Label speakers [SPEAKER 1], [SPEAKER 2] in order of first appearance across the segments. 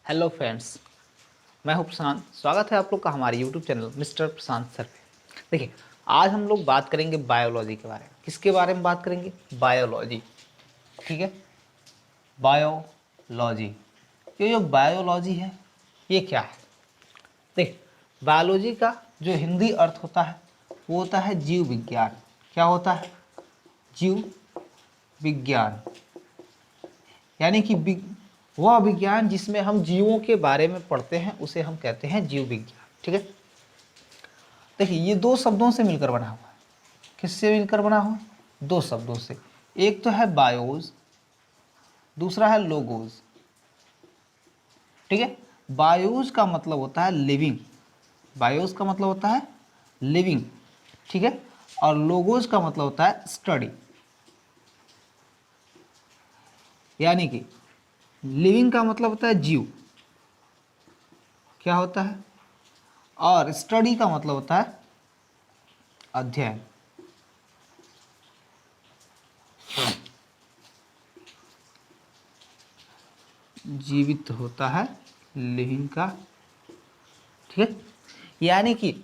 [SPEAKER 1] Hello friends, मैं हूं प्रशांत। स्वागत है आप लोग का हमारे यूट्यूब चैनल मिस्टर प्रशांत सर पे। देखिए, आज हम लोग बात करेंगे बायोलॉजी के बारे में। किसके बारे में बात करेंगे? बायोलॉजी। ठीक है, बायोलॉजी। ये जो बायोलॉजी है, ये क्या है? देखिए, बायोलॉजी का जो हिंदी अर्थ होता है वो होता है जीव विज्ञान। क्या होता है? जीव विज्ञान। यानी कि वह विज्ञान जिसमें हम जीवों के बारे में पढ़ते हैं उसे हम कहते हैं जीव विज्ञान। ठीक है, देखिए ये दो शब्दों से मिलकर बना हुआ है। किससे मिलकर बना हुआ है? दो शब्दों से। एक तो है बायोज, दूसरा है लोगोज। ठीक है, बायोज का मतलब होता है लिविंग। बायोज का मतलब होता है लिविंग। ठीक है, और लोगोज का मतलब होता है स्टडी। यानी कि लिविंग का मतलब होता है जीव, क्या होता है, और स्टडी का मतलब होता है अध्ययन। जीवित होता है लिविंग का। ठीक है, यानी कि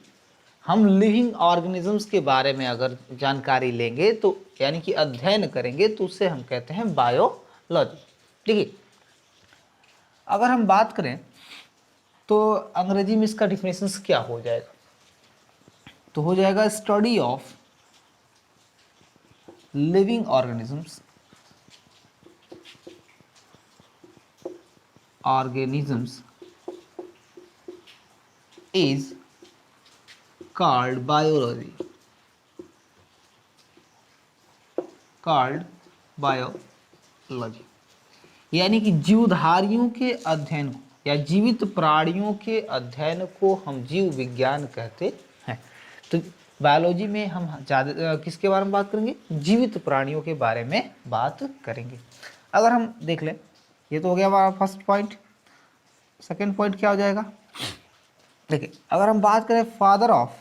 [SPEAKER 1] हम लिविंग ऑर्गेनिजम्स के बारे में अगर जानकारी लेंगे तो यानी कि अध्ययन करेंगे तो उससे हम कहते हैं बायोलॉजी। ठीक है, अगर हम बात करें तो अंग्रेजी में इसका डिफिनेशन क्या हो जाएगा? तो हो जाएगा study of living organisms is called biology, called biology। यानी कि जीवधारियों के अध्ययन को या जीवित प्राणियों के अध्ययन को हम जीव विज्ञान कहते हैं। तो बायोलॉजी में हम ज़्यादा किसके बारे में बात करेंगे? जीवित प्राणियों के बारे में बात करेंगे। अगर हम देख लें, ये तो हो गया हमारा फर्स्ट पॉइंट। सेकेंड पॉइंट क्या हो जाएगा? देखिए, अगर हम बात करें फादर ऑफ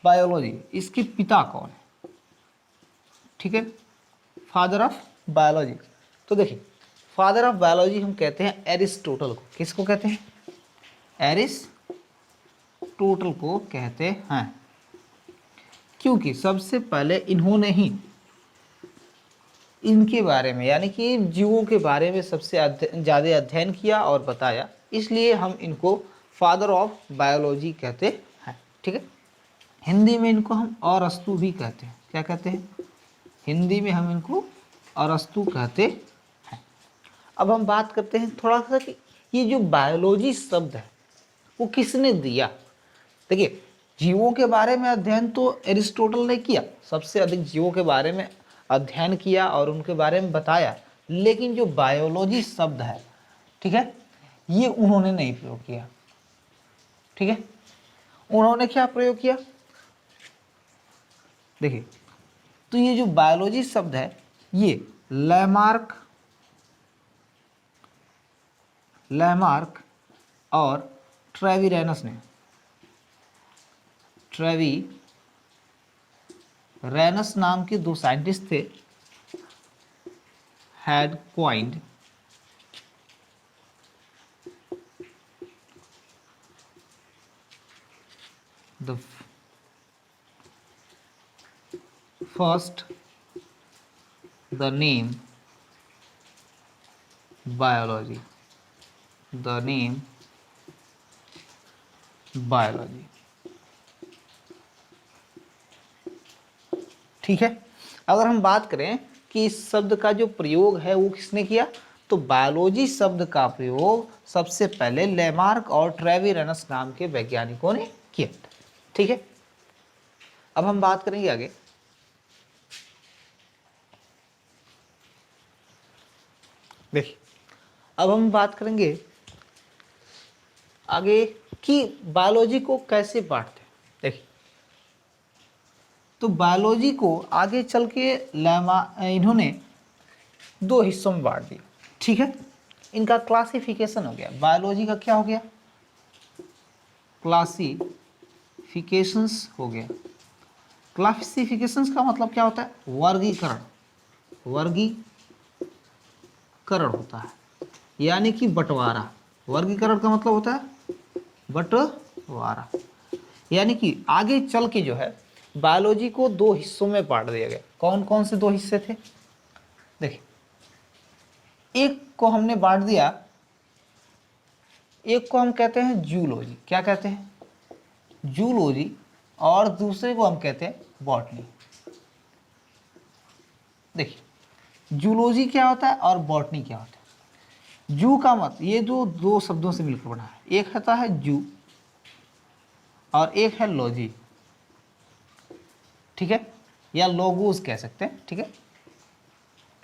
[SPEAKER 1] बायोलॉजी, इसके पिता कौन है? ठीक है, फादर ऑफ बायोलॉजी। तो देखिए, फादर ऑफ बायोलॉजी हम कहते हैं एरिस्टोटल को। किसको कहते हैं? एरिस्टोटल को कहते हैं, क्योंकि सबसे पहले इन्होंने ही इनके बारे में यानी कि जीवों के बारे में सबसे ज़्यादा अध्ययन किया और बताया, इसलिए हम इनको फादर ऑफ बायोलॉजी कहते हैं। ठीक है, हिंदी में इनको हम अरस्तु भी कहते हैं। क्या कहते हैं? हिंदी में हम इनको अरस्तु कहते हैं। अब हम बात करते हैं थोड़ा सा कि ये जो बायोलॉजी शब्द है वो किसने दिया। देखिए, जीवों के बारे में अध्ययन तो एरिस्टोटल ने किया, सबसे अधिक जीवों के बारे में अध्ययन किया और उनके बारे में बताया, लेकिन जो बायोलॉजी शब्द है, ठीक है, ये उन्होंने नहीं प्रयोग किया। ठीक है, उन्होंने क्या प्रयोग किया? देखिए, तो ये जो बायोलॉजी शब्द है ये लैमार्क और ट्रेविरेनस नाम के दो साइंटिस्ट थे, had coined the first the name biology, ठीक है, अगर हम बात करें कि इस शब्द का जो प्रयोग है वो किसने किया, तो बायोलॉजी शब्द का प्रयोग सबसे पहले लेमार्क और ट्रेविरेनस नाम के वैज्ञानिकों ने किया। ठीक है, अब हम बात करेंगे आगे। देखिए, अब हम बात करेंगे आगे कि बायोलॉजी को कैसे बांटते हैं। देखिए, तो बायोलॉजी को आगे चल के इन्होंने दो हिस्सों में बांट दिया। ठीक है, इनका क्लासिफिकेशन हो गया। बायोलॉजी का क्या हो गया? क्लासिफिकेशंस हो गया। क्लासिफिकेशंस का मतलब क्या होता है? वर्गीकरण। वर्गीकरण होता है, यानी कि बंटवारा। वर्गीकरण का मतलब होता है बंटवारा, यानी कि आगे चल के जो है बायोलॉजी को दो हिस्सों में बांट दिया गया। कौन कौन से दो हिस्से थे? देखिए, एक को हमने बांट दिया, एक को हम कहते हैं जूलॉजी। क्या कहते हैं? जूलॉजी। और दूसरे को हम कहते हैं बॉटनी। देखिए, जूलॉजी क्या होता है और बॉटनी क्या होता है? जू का मत, ये जो दो शब्दों से मिलकर बना है, एक होता है जू और एक है लॉजी, ठीक है, या लोगोस कह सकते हैं, ठीक है,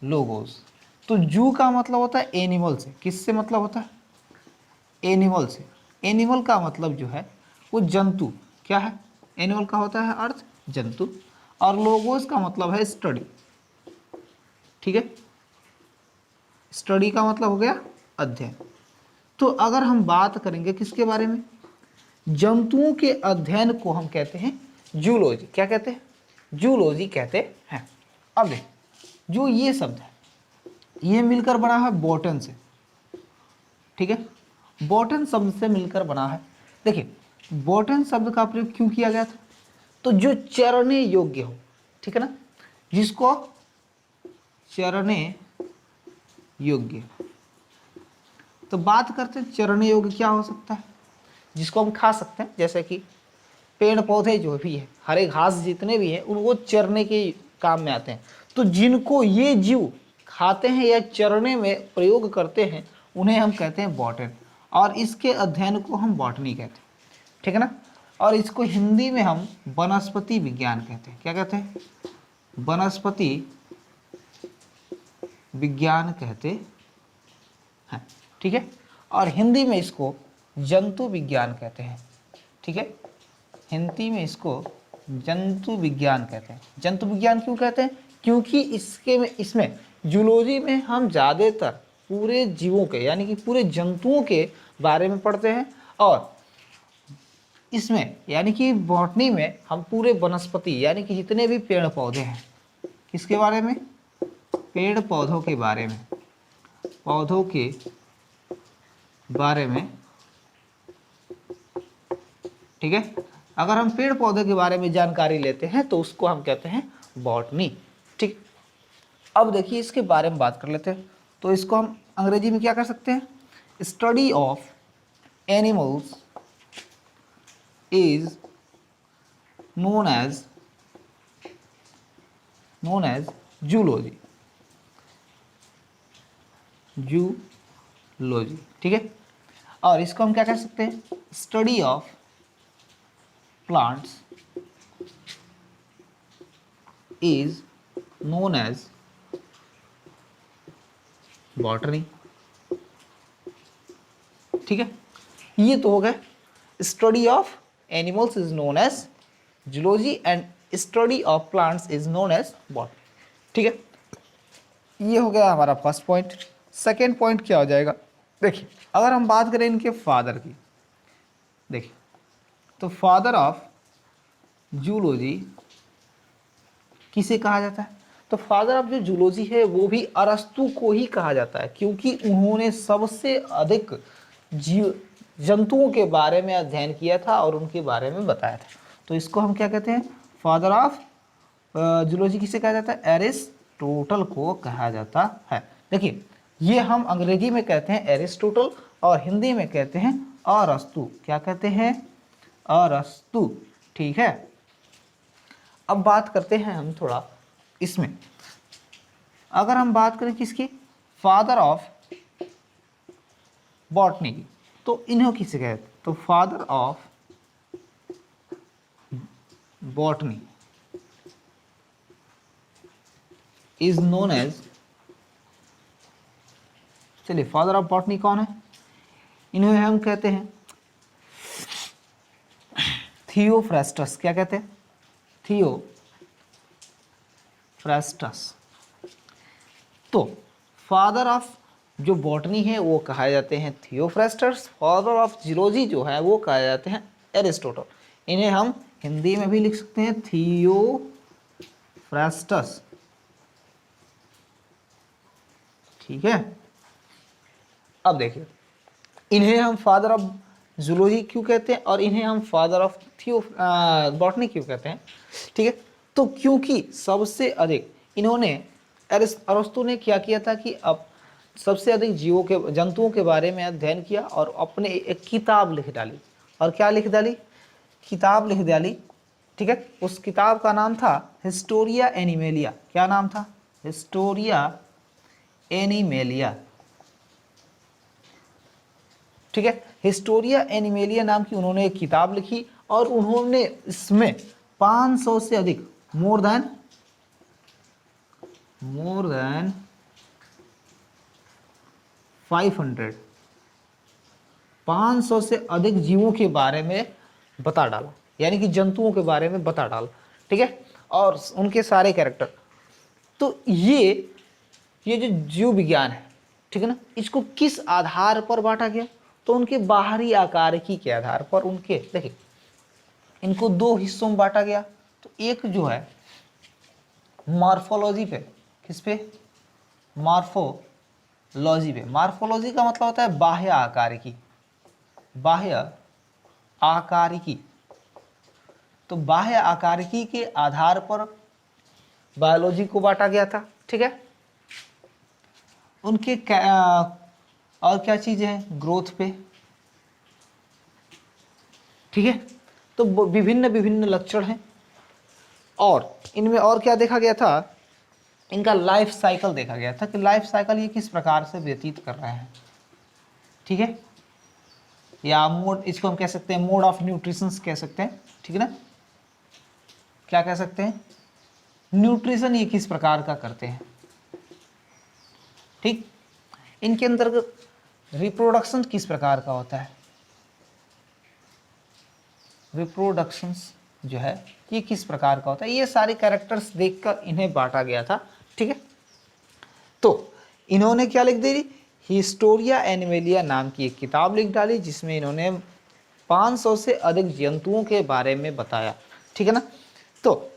[SPEAKER 1] लोगोस। तो जू का मतलब होता है एनिमल से। किससे मतलब होता है? एनिमल से। एनिमल का मतलब जो है वो जंतु। क्या है? एनिमल का होता है अर्थ जंतु। और लोगोस का मतलब है स्टडी, ठीक है, स्टडी का मतलब हो गया अध्ययन। तो अगर हम बात करेंगे किसके बारे में? जंतुओं के अध्ययन को हम कहते हैं जूलॉजी। क्या कहते हैं? जूलॉजी कहते हैं। अब देख, जो ये शब्द है ये मिलकर बना है बॉटन से, ठीक है, बॉटन शब्द से मिलकर बना है। देखिए, बॉटन शब्द का प्रयोग क्यों किया गया था? तो जो चरने योग्य हो, ठीक है ना, जिसको चरने योग्य। तो बात करते हैं चरने योग्य क्या हो सकता है? जिसको हम खा सकते हैं, जैसे कि पेड़ पौधे जो भी है, हरे घास जितने भी हैं, उनको चरने के काम में आते हैं। तो जिनको ये जीव खाते हैं या चरने में प्रयोग करते हैं, उन्हें हम कहते हैं बॉटन। और इसके अध्ययन को हम बॉटनी कहते हैं, ठीक है ना। और इसको हिंदी में हम वनस्पति विज्ञान कहते हैं। क्या कहते हैं? वनस्पति विज्ञान कहते हैं, ठीक है। और हिंदी में इसको जंतु विज्ञान कहते हैं, ठीक है, हिंदी में इसको जंतु विज्ञान कहते हैं। जंतु विज्ञान क्यों कहते हैं? क्योंकि इसमें जूलॉजी में हम ज़्यादातर पूरे जीवों के, यानी कि पूरे जंतुओं के बारे में पढ़ते हैं। और इसमें यानी कि बॉटनी में हम पूरे वनस्पति, यानी कि जितने भी पेड़ पौधे हैं, किसके बारे में? पेड़ पौधों के बारे में, पौधों के बारे में, ठीक है। अगर हम पेड़ पौधे के बारे में जानकारी लेते हैं तो उसको हम कहते हैं बॉटनी, ठीक। अब देखिए, इसके बारे में बात कर लेते हैं। तो इसको हम अंग्रेजी में क्या कर सकते हैं? Study of animals is known as zoology, zoology, ठीक है। और इसको हम क्या कह सकते हैं? Study of plants is known as botany, ठीक है। ये तो हो गए, study of animals is known as zoology and study of plants is known as botany, ठीक है। ये हो गया हमारा फर्स्ट पॉइंट। सेकेंड पॉइंट क्या हो जाएगा? देखिए, अगर हम बात करें इनके फादर की, देखिए, तो फादर ऑफ जूलॉजी किसे कहा जाता है? तो फादर ऑफ जो जूलॉजी है वो भी अरस्तु को ही कहा जाता है, क्योंकि उन्होंने सबसे अधिक जीव जंतुओं के बारे में अध्ययन किया था और उनके बारे में बताया था। तो इसको हम क्या कहते हैं? फादर ऑफ जूलॉजी किसे कहा जाता है? एरिस्टोटल को कहा जाता है। देखिए, ये हम अंग्रेजी में कहते हैं एरिस्टोटल और हिंदी में कहते हैं अरस्तु। क्या कहते हैं? अरस्तु, ठीक है। अब बात करते हैं हम थोड़ा इसमें, अगर हम बात करें किसकी? फादर ऑफ बॉटनी की, तो इन्हों किसे कहते हैं? तो father of botany is known as, चलिए, फादर ऑफ बॉटनी कौन है? इन्हें हम कहते हैं थियोफ्रास्टस। क्या कहते हैं? थियोफ्रास्टस। तो फादर ऑफ जो बॉटनी है वो कहा जाते हैं थियोफ्रास्टस, फादर ऑफ जूलॉजी जो है वो कहा जाते हैं एरिस्टोटल। इन्हें हम हिंदी में भी लिख सकते हैं थियोफ्रास्टस, ठीक है। अब देखिए, इन्हें हम फादर ऑफ जूलॉजी क्यों कहते हैं और इन्हें हम फादर ऑफ बॉटनी क्यों कहते हैं, ठीक है। तो क्योंकि सबसे अधिक इन्होंने, अरस्तु ने क्या किया था कि अब सबसे अधिक जीवों के, जंतुओं के बारे में अध्ययन किया और अपने एक किताब लिख डाली। और क्या लिख डाली? किताब लिख डाली, ठीक है। उस किताब का नाम था हिस्टोरिया एनिमेलिया। क्या नाम था? हिस्टोरिया एनिमेलिया, ठीक है। हिस्टोरिया एनिमेलिया नाम की उन्होंने एक किताब लिखी और उन्होंने इसमें 500 से अधिक, मोर देन 500 से अधिक जीवों के बारे में बता डाला, यानी कि जंतुओं के बारे में बता डाला, ठीक है, और उनके सारे कैरेक्टर। तो ये जो जीव विज्ञान है, ठीक है ना, इसको किस आधार पर बांटा गया? तो उनके बाहरी आकारिकी के आधार पर। उनके, देखिए, इनको दो हिस्सों में बांटा गया। तो एक जो है मॉर्फोलॉजी पे, किस पे? मॉर्फोलॉजी पे। मॉर्फोलॉजी का मतलब होता है बाह्य आकारिकी, बाह्य आकारिकी। तो बाह्य आकारिकी के आधार पर बायोलॉजी को बांटा गया था, ठीक है। उनके और क्या चीज है? ग्रोथ पे, ठीक है। तो विभिन्न विभिन्न लक्षण हैं और इनमें और क्या देखा गया था? इनका लाइफ साइकिल देखा गया था कि लाइफ साइकिल ये किस प्रकार से व्यतीत कर रहे हैं, ठीक है। या मोड, इसको हम कह सकते हैं मोड ऑफ न्यूट्रिशन कह सकते हैं, ठीक है ना। क्या कह सकते हैं? न्यूट्रिशन ये किस प्रकार का करते हैं, ठीक। इनके अंतर्गत रिप्रोडक्शन किस प्रकार का होता है, रिप्रोडक्शन जो है ये किस प्रकार का होता है, ये सारे कैरेक्टर्स देखकर इन्हें बांटा गया था, ठीक है। तो इन्होंने क्या लिख दी? हिस्टोरिया एनिमेलिया नाम की एक किताब लिख डाली जिसमें इन्होंने 500 से अधिक जंतुओं के बारे में बताया, ठीक है ना। तो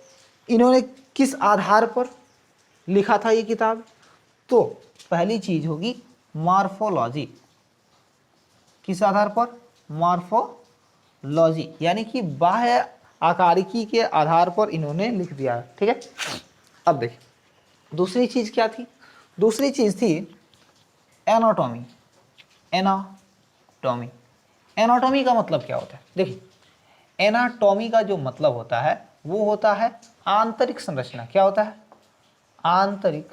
[SPEAKER 1] इन्होंने किस आधार पर लिखा था ये किताब? तो पहली चीज होगी मॉर्फोलॉजी। किस आधार पर? मॉर्फोलॉजी, यानी कि बाह्य आकारिकी के आधार पर इन्होंने लिख दिया, ठीक है। अब देखिए, दूसरी चीज क्या थी? दूसरी चीज थी एनाटॉमी। एनाटॉमी, एनाटॉमी का मतलब क्या होता है? देखिए, एनाटॉमी का जो मतलब होता है वो होता है आंतरिक संरचना। क्या होता है? आंतरिक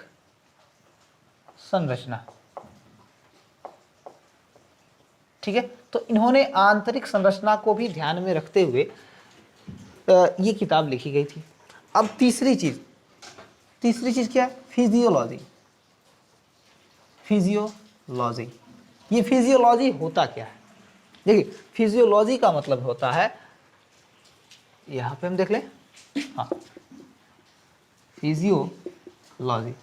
[SPEAKER 1] संरचना, ठीक है। तो इन्होंने आंतरिक संरचना को भी ध्यान में रखते हुए ये किताब लिखी गई थी। अब तीसरी चीज क्या है? फिजियोलॉजी। फिजियोलॉजी, ये फिजियोलॉजी होता क्या है? देखिए, फिजियोलॉजी का मतलब होता है, यहां पे हम देख लें, हाँ, फिजियोलॉजी।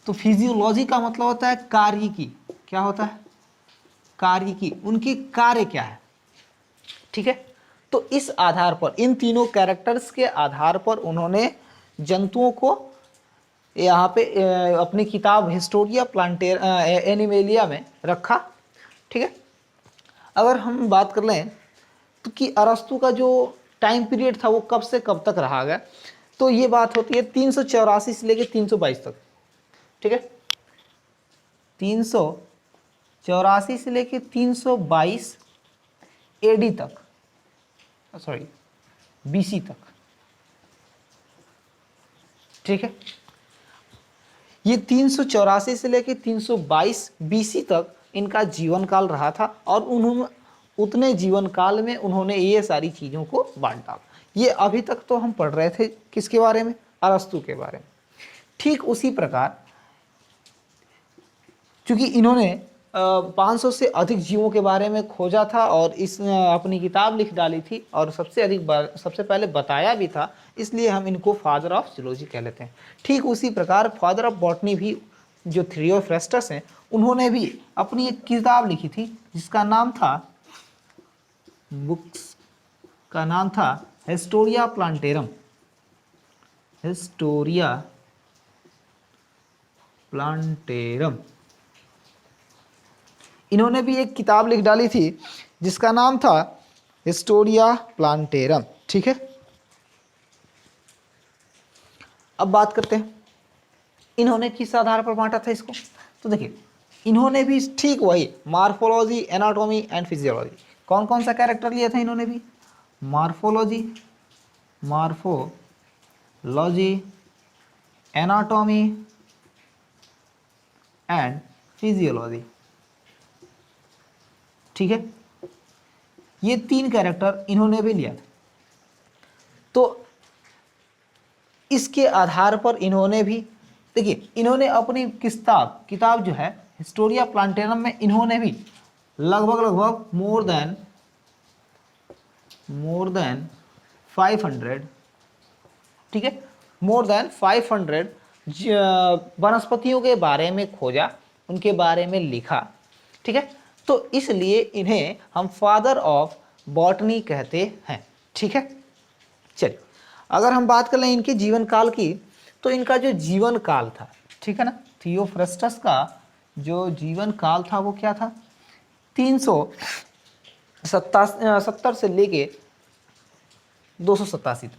[SPEAKER 1] तो फिजियोलॉजी का मतलब होता है कार्य की। क्या होता है? कार्य की, उनकी कार्य क्या है, ठीक है। तो इस आधार पर, इन तीनों कैरेक्टर्स के आधार पर उन्होंने जंतुओं को यहाँ पे अपनी किताब हिस्टोरिया एनिमेलिया में रखा, ठीक है। अगर हम बात कर लें तो कि अरस्तु का जो टाइम पीरियड था वो कब से कब तक रहा गया, तो ये बात होती है 384 से लेकर 322 तक, ठीक है। 384 से लेकर 322 एडी तक, सॉरी बीसी तक, ठीक है। ये 384 से लेकर 322 बीसी तक इनका जीवन काल रहा था और उन्होंने उतने जीवन काल में उन्होंने ये सारी चीज़ों को बांट डाला। ये अभी तक तो हम पढ़ रहे थे किसके बारे में? अरस्तु के बारे में। ठीक उसी प्रकार, क्योंकि इन्होंने 500 से अधिक जीवों के बारे में खोजा था और इस अपनी किताब लिख डाली थी और सबसे पहले बताया भी था, इसलिए हम इनको फादर ऑफ जूलॉजी कह लेते हैं। ठीक उसी प्रकार फादर ऑफ बॉटनी भी जो थियोफ्रेस्टस हैं, उन्होंने भी अपनी एक किताब लिखी थी जिसका नाम था, बुक्स का नाम था हिस्टोरिया प्लांटेरम। हिस्टोरिया प्लांटेरम, इन्होंने भी एक किताब लिख डाली थी जिसका नाम था हिस्टोरिया प्लांटेरम। ठीक है, अब बात करते हैं इन्होंने किस आधार पर बांटा था इसको। तो देखिए इन्होंने भी ठीक वही मार्फोलॉजी, एनाटॉमी एंड फिजियोलॉजी, कौन कौन सा कैरेक्टर लिया था इन्होंने भी, morphology, morphology, anatomy and physiology. ठीक है, ये 3 कैरेक्टर इन्होंने भी लिया था। तो इसके आधार पर इन्होंने भी देखिए इन्होंने अपनी किताब जो है हिस्टोरिया प्लांटेरम में इन्होंने भी लगभग मोर देन 500, ठीक है, मोर देन 500 वनस्पतियों के बारे में खोजा, उनके बारे में लिखा। ठीक है, तो इसलिए इन्हें हम फादर ऑफ बॉटनी कहते हैं। ठीक है, चलिए अगर हम बात कर लें इनके जीवन काल की, तो इनका जो जीवन काल था, ठीक है ना, थियोफ्रस्टस का जो जीवन काल था वो क्या था, 370 से लेके 287 तक,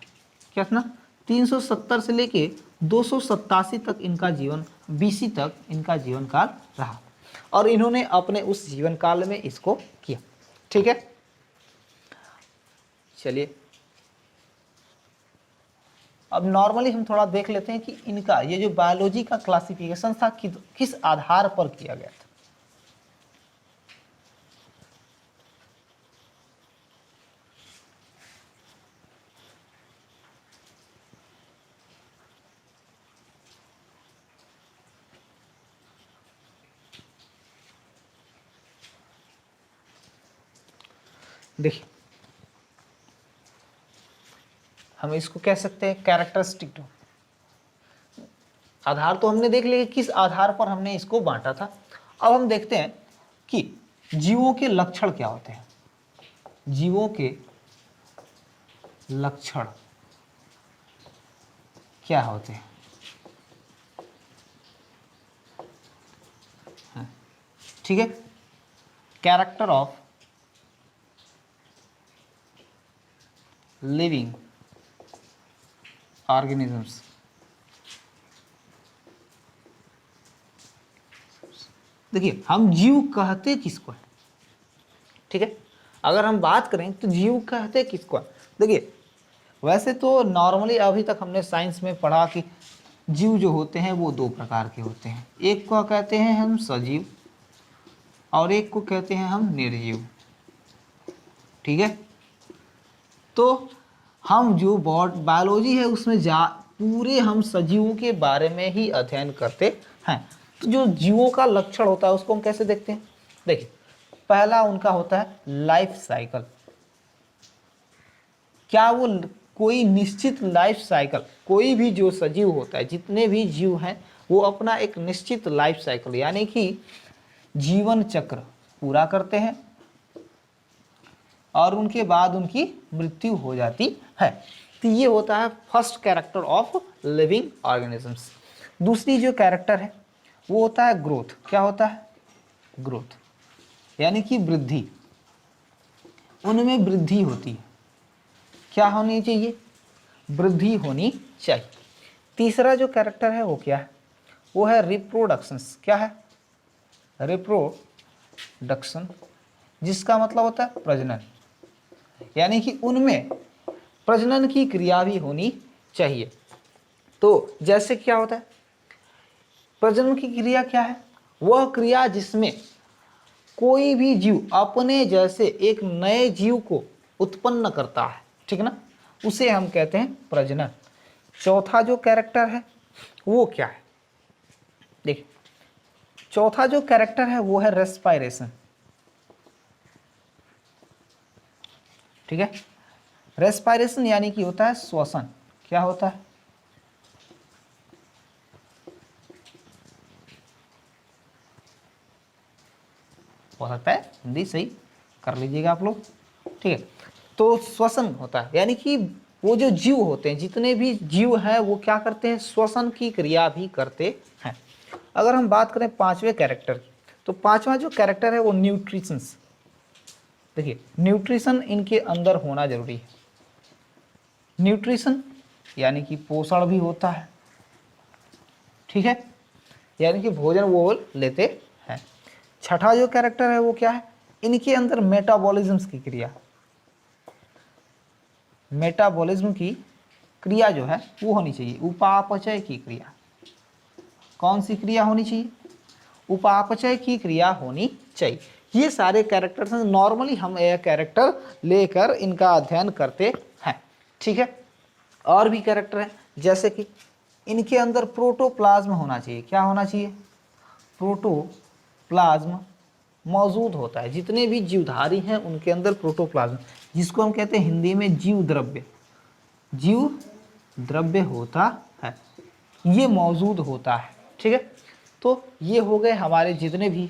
[SPEAKER 1] क्या था ना, 370 से लेके 287 तक इनका जीवन, BC तक इनका जीवन काल रहा और इन्होंने अपने उस जीवन काल में इसको किया। ठीक है, चलिए अब नॉर्मली हम थोड़ा देख लेते हैं कि इनका ये जो बायोलॉजी का क्लासिफिकेशन था किस आधार पर किया गया था। देखिए हम इसको कह सकते हैं कैरेक्टरिस्टिक आधार, तो हमने देख लिया किस आधार पर हमने इसको बांटा था। अब हम देखते हैं कि जीवों के लक्षण क्या होते हैं, जीवों के लक्षण क्या होते हैं। ठीक है, कैरेक्टर ऑफ लिविंग ऑर्गेनिजम्स। देखिए हम जीव कहते किसको है, ठीक है, अगर हम बात करें तो जीव कहते किसको है। देखिए वैसे तो नॉर्मली अभी तक हमने साइंस में पढ़ा कि जीव जो होते हैं वो 2 प्रकार के होते हैं, एक को कहते हैं हम सजीव और एक को कहते हैं हम निर्जीव। ठीक है, तो हम जो बायोलॉजी है उसमें पूरे हम सजीवों के बारे में ही अध्ययन करते हैं। तो जो जीवों का लक्षण होता है उसको हम कैसे देखते हैं, देखिए पहला उनका होता है लाइफ साइकिल। क्या वो कोई निश्चित लाइफ साइकिल, कोई भी जो सजीव होता है, जितने भी जीव हैं वो अपना एक निश्चित लाइफ साइकिल यानी कि जीवन चक्र पूरा करते हैं और उनके बाद उनकी मृत्यु हो जाती है। तो ये होता है first character of living organisms. दूसरी जो कैरेक्टर है वो होता है ग्रोथ। क्या होता है, ग्रोथ यानी कि वृद्धि, उनमें वृद्धि होती है। क्या होनी चाहिए, वृद्धि होनी चाहिए। तीसरा जो कैरेक्टर है वो क्या है, वो है रिप्रोडक्शंस। क्या है, रिप्रोडक्शन, जिसका मतलब होता है प्रजनन, यानी कि उनमें प्रजनन की क्रिया भी होनी चाहिए। तो जैसे क्या होता है, प्रजनन की क्रिया क्या है, वह क्रिया जिसमें कोई भी जीव अपने जैसे एक नए जीव को उत्पन्न करता है, ठीक ना, उसे हम कहते हैं प्रजनन। चौथा जो कैरेक्टर है वो क्या है, देखिए चौथा जो कैरेक्टर है वो है रेस्पायरेशन। ठीक है, रेस्पायरेशन यानी कि होता है श्वसन। क्या होता है, हो सकता है हिंदी सही कर लीजिएगा आप लोग। ठीक है, तो श्वसन होता है यानी कि वो जो जीव होते हैं, जितने भी जीव हैं वो क्या करते हैं, श्वसन की क्रिया भी करते हैं। अगर हम बात करें पांचवें कैरेक्टर की, तो पांचवा जो कैरेक्टर है वो न्यूट्रिशंस। देखिए न्यूट्रिशन इनके अंदर होना जरूरी है। न्यूट्रिशन यानी कि पोषण भी होता है, ठीक है, यानी कि भोजन वो लेते हैं। छठा जो कैरेक्टर है वो क्या है, इनके अंदर मेटाबॉलिज्म की क्रिया, मेटाबॉलिज्म की क्रिया जो है वो होनी चाहिए, उपापचय की क्रिया। कौन सी क्रिया होनी चाहिए, उपापचय की क्रिया होनी चाहिए। ये सारे कैरेक्टर्स हैं, नॉर्मली हम यह कैरेक्टर लेकर इनका अध्ययन करते हैं, ठीक है। और भी कैरेक्टर हैं, जैसे कि इनके अंदर प्रोटोप्लाज्म होना चाहिए। क्या होना चाहिए, प्रोटोप्लाज्म मौजूद होता है। जितने भी जीवधारी हैं उनके अंदर प्रोटोप्लाज्म, जिसको हम कहते हैं हिंदी में जीव द्रव्य, जीव द्रव्य होता है, ये मौजूद होता है, ठीक है। तो ये हो गए हमारे जितने भी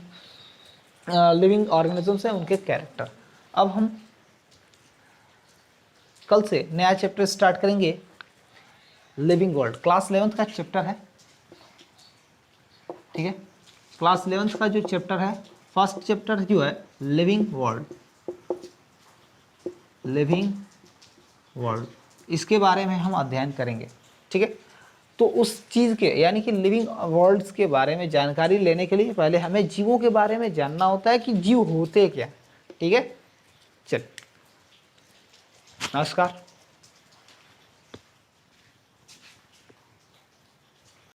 [SPEAKER 1] लिविंग ऑर्गेनिजम्स हैं उनके कैरेक्टर। अब हम कल से नया चैप्टर स्टार्ट करेंगे, लिविंग वर्ल्ड। क्लास 11th का चैप्टर है, ठीक है। क्लास 11th का जो चैप्टर है, फर्स्ट चैप्टर जो है लिविंग वर्ल्ड, लिविंग वर्ल्ड, इसके बारे में हम अध्ययन करेंगे, ठीक है। तो उस चीज़ के यानी कि लिविंग वर्ल्ड्स के बारे में जानकारी लेने के लिए पहले हमें जीवों के बारे में जानना होता है कि जीव होते क्या, ठीक है। चल, नमस्कार।